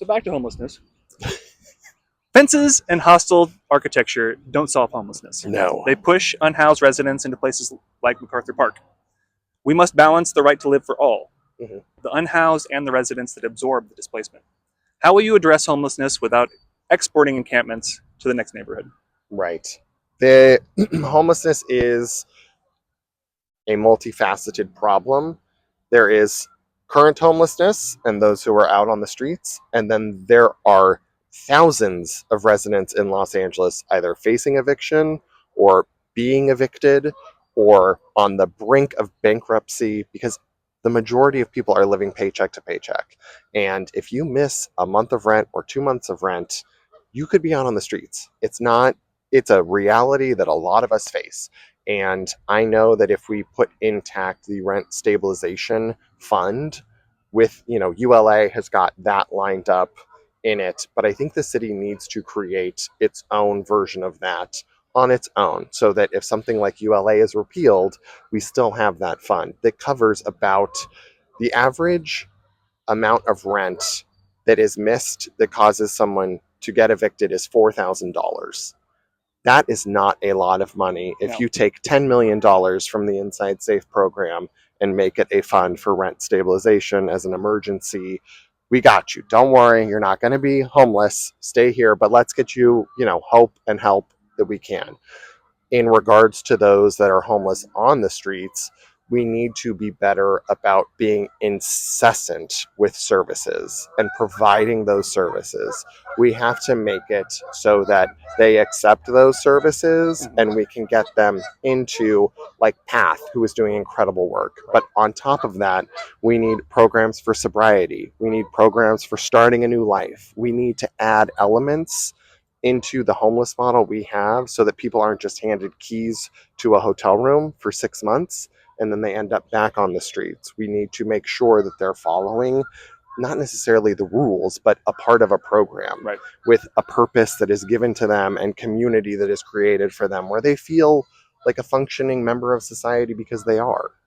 So back to homelessness. Fences and hostile architecture don't solve homelessness. No. They push unhoused residents into places like MacArthur Park. We must balance the right to live for all, the unhoused and the residents that absorb the displacement. How will you address homelessness without exporting encampments to the next neighborhood? Right. The homelessness is a multifaceted problem. There is current homelessness and those who are out on the streets, and then there are thousands of residents in Los Angeles either facing eviction or being evicted or on the brink of bankruptcy because the majority of people are living paycheck to paycheck. And if you miss a month of rent or 2 months of rent, you could be out on the streets. It's a reality that a lot of us face. And I know that if we put intact the rent stabilization fund with, ULA has got that lined up in it, but I think the city needs to create its own version of that on its own so that if something like ULA is repealed, we still have that fund that covers about the average amount of rent that is missed that causes someone to get evicted is $4,000. That is not a lot of money if you take $10 million from the Inside Safe program and make it a fund for rent stabilization as an emergency. We got you. Don't worry. You're not going to be homeless. Stay here, but let's get you, hope and help that we can. In regards to those that are homeless on the streets, we need to be better about being incessant with services and providing those services. We have to make it so that they accept those services and we can get them into like Path, who is doing incredible work. But on top of that, we need programs for sobriety. We need programs for starting a new life. We need to add elements into the homeless model we have so that people aren't just handed keys to a hotel room for 6 months and then they end up back on the streets. We need to make sure that they're following not necessarily the rules, but a part of a program with a purpose that is given to them and community that is created for them where they feel like a functioning member of society because they are.